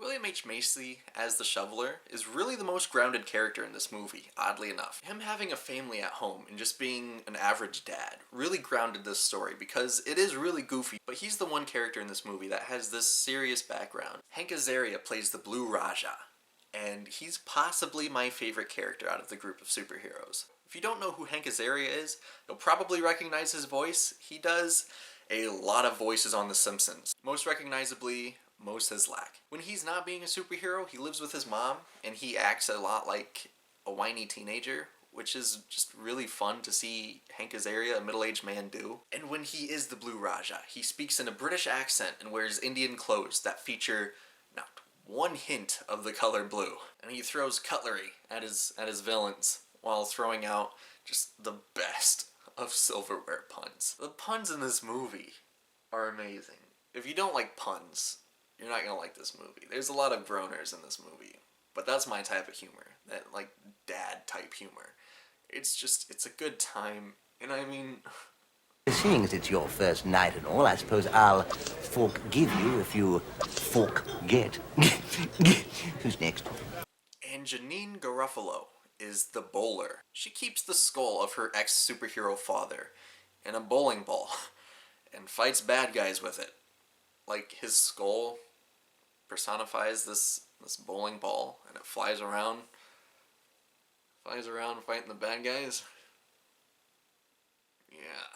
William H. Macy, as the Shoveler, is really the most grounded character in this movie, oddly enough. Him having a family at home and just being an average dad really grounded this story because it is really goofy, but he's the one character in this movie that has this serious background. Hank Azaria plays the Blue Raja, and he's possibly my favorite character out of the group of superheroes. If you don't know who Hank Azaria is, you'll probably recognize his voice. He does a lot of voices on The Simpsons. Most recognizably, Moe Szyslak. When he's not being a superhero, he lives with his mom, and he acts a lot like a whiny teenager, which is just really fun to see Hank Azaria, a middle-aged man, do. And when he is the Blue Raja, he speaks in a British accent and wears Indian clothes that feature not one hint of the color blue. And he throws cutlery at his villains while throwing out just the best of silverware puns. The puns in this movie are amazing. If you don't like puns, you're not gonna like this movie. There's a lot of groaners in this movie, but that's my type of humor. That, like, dad type humor. It's a good time, and I mean... Seeing as it's your first night and all, I suppose I'll forgive you if you forget. Who's next? And Janine Garofalo is the bowler. She keeps the skull of her ex-superhero father in a bowling ball and fights bad guys with it. Like, his skull personifies this bowling ball, and it flies around fighting the bad guys. Yeah,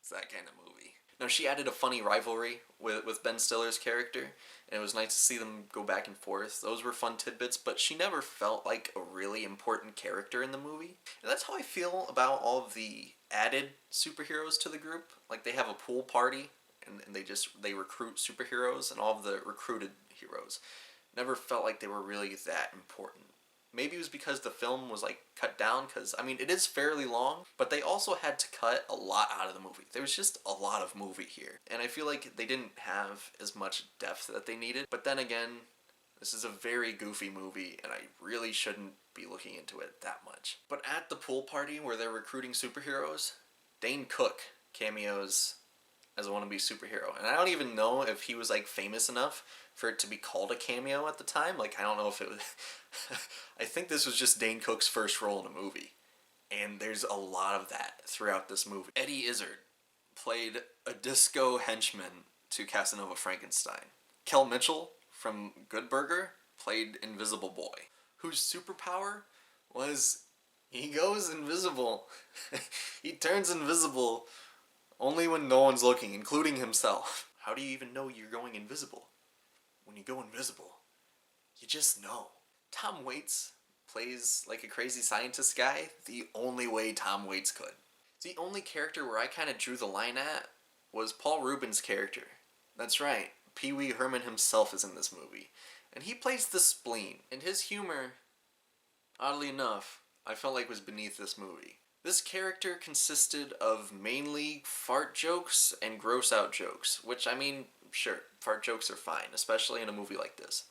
it's that kind of movie. Now, she added a funny rivalry with Ben Stiller's character, and it was nice to see them go back and forth. Those were fun tidbits, but she never felt like a really important character in the movie. And that's how I feel about all of the added superheroes to the group. Like, they have a pool party, and they recruit superheroes, and all of the recruited heroes never felt like they were really that important. Maybe it was because the film was, like, cut down, because, I mean, it is fairly long, but they also had to cut a lot out of the movie. There was just a lot of movie here, and I feel like they didn't have as much depth that they needed. But then again, this is a very goofy movie, and I really shouldn't be looking into it that much. But at the pool party where they're recruiting superheroes, Dane Cook cameos as a wannabe superhero. And I don't even know if he was, like, famous enough for it to be called a cameo at the time. Like, I don't know if it was... I think this was just Dane Cook's first role in a movie. And there's a lot of that throughout this movie. Eddie Izzard played a disco henchman to Casanova Frankenstein. Kel Mitchell from Good Burger played Invisible Boy, whose superpower was he goes invisible. He turns invisible only when no one's looking, including himself. How do you even know you're going invisible? When you go invisible, you just know. Tom Waits plays like a crazy scientist guy the only way Tom Waits could. The only character where I kind of drew the line at was Paul Rubens' character. That's right, Pee Wee Herman himself is in this movie. And he plays the spleen, and his humor, oddly enough, I felt like was beneath this movie. This character consisted of mainly fart jokes and gross out jokes, which, I mean, sure, fart jokes are fine, especially in a movie like this.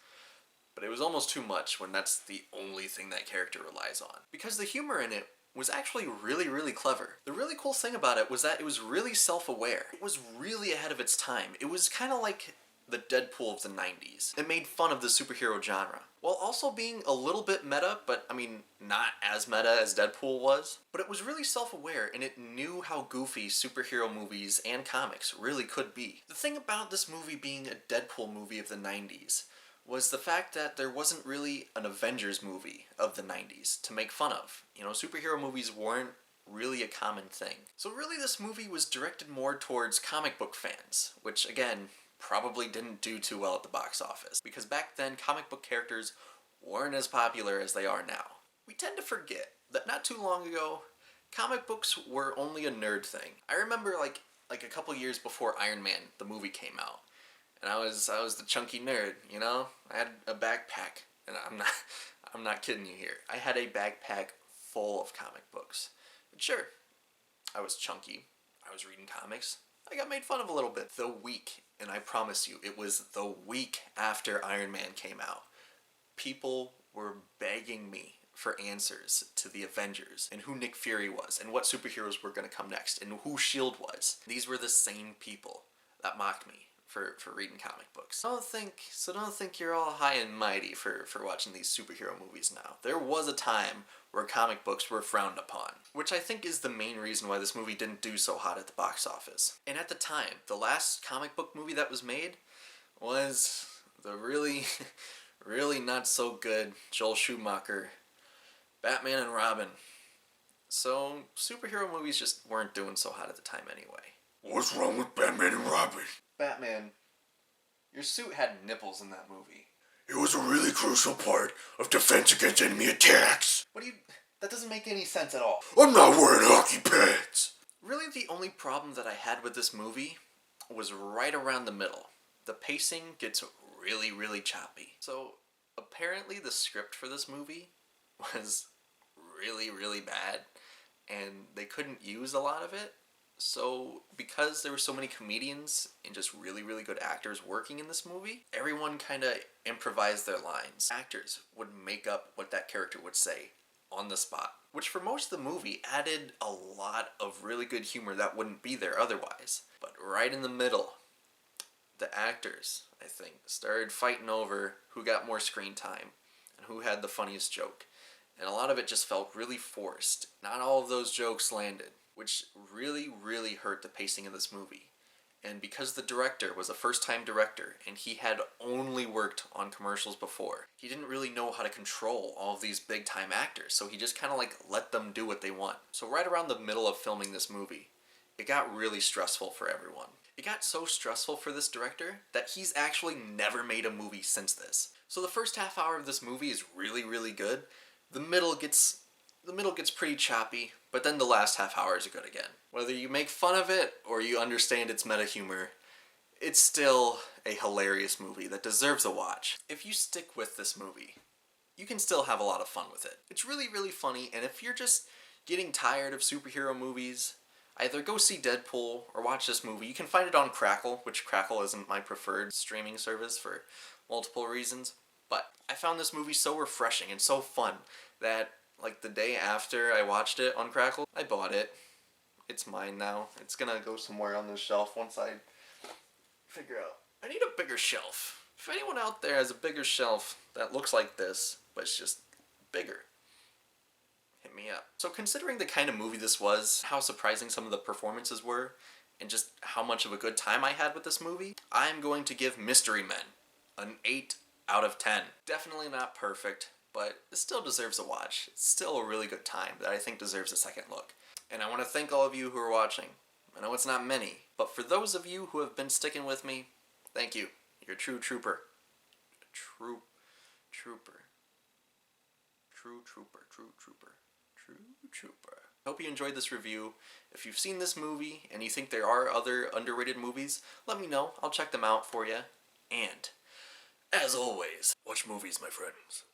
But it was almost too much when that's the only thing that character relies on. Because the humor in it was actually really, really clever. The really cool thing about it was that it was really self-aware. It was really ahead of its time. It was kind of like the Deadpool of the 90s. It made fun of the superhero genre, while also being a little bit meta, but I mean, not as meta as Deadpool was. But it was really self-aware, and it knew how goofy superhero movies and comics really could be. The thing about this movie being a Deadpool movie of the 90s was the fact that there wasn't really an Avengers movie of the 90s to make fun of. You know, superhero movies weren't really a common thing. So really this movie was directed more towards comic book fans, which again, probably didn't do too well at the box office, because back then comic book characters weren't as popular as they are now. We tend to forget that not too long ago, comic books were only a nerd thing. I remember like a couple years before Iron Man, the movie came out, and I was the chunky nerd, you know? I had a backpack, and I'm not kidding you here. I had a backpack full of comic books. And sure, I was chunky, I was reading comics, I got made fun of a little bit. The week, and I promise you, it was the week after Iron Man came out, people were begging me for answers to the Avengers, and who Nick Fury was, and what superheroes were going to come next, and who S.H.I.E.L.D. was. These were the same people that mocked me for reading comic books. Don't think you're all high and mighty for watching these superhero movies now. There was a time where comic books were frowned upon, which I think is the main reason why this movie didn't do so hot at the box office. And at the time, the last comic book movie that was made was the really, really not so good Joel Schumacher Batman and Robin. So, superhero movies just weren't doing so hot at the time anyway. What's wrong with Batman and Robin? Batman, your suit had nipples in that movie. It was a really crucial part of defense against enemy attacks. That doesn't make any sense at all. I'm not wearing hockey pads. Really, the only problem that I had with this movie was right around the middle. The pacing gets really, really choppy. So, apparently the script for this movie was really, really bad, and they couldn't use a lot of it. So, because there were so many comedians and just really, really good actors working in this movie, everyone kind of improvised their lines. Actors would make up what that character would say on the spot, which for most of the movie added a lot of really good humor that wouldn't be there otherwise. But right in the middle, the actors, I think, started fighting over who got more screen time and who had the funniest joke. And a lot of it just felt really forced. Not all of those jokes landed, which really, really hurt the pacing of this movie. And because the director was a first-time director, and he had only worked on commercials before, he didn't really know how to control all of these big-time actors, so he just kind of let them do what they want. So right around the middle of filming this movie, it got really stressful for everyone. It got so stressful for this director that he's actually never made a movie since this. So the first half hour of this movie is really, really good. The middle gets pretty choppy, but then the last half hour is good again. Whether you make fun of it or you understand its meta humor, it's still a hilarious movie that deserves a watch. If you stick with this movie, you can still have a lot of fun with it. It's really, really funny, and if you're just getting tired of superhero movies, either go see Deadpool or watch this movie. You can find it on Crackle, which Crackle isn't my preferred streaming service for multiple reasons. But I found this movie so refreshing and so fun that, the day after I watched it on Crackle, I bought it. It's mine now. It's gonna go somewhere on this shelf once I figure out. I need a bigger shelf. If anyone out there has a bigger shelf that looks like this, but it's just bigger, hit me up. So considering the kind of movie this was, how surprising some of the performances were, and just how much of a good time I had with this movie, I'm going to give Mystery Men an 8 out of 10. Definitely not perfect, but it still deserves a watch. It's still a really good time that I think deserves a second look. And I want to thank all of you who are watching. I know it's not many, but for those of you who have been sticking with me, thank you. You're a true trooper. True trooper. Hope you enjoyed this review. If you've seen this movie and you think there are other underrated movies, let me know. I'll check them out for you. And, as always, watch movies, my friends.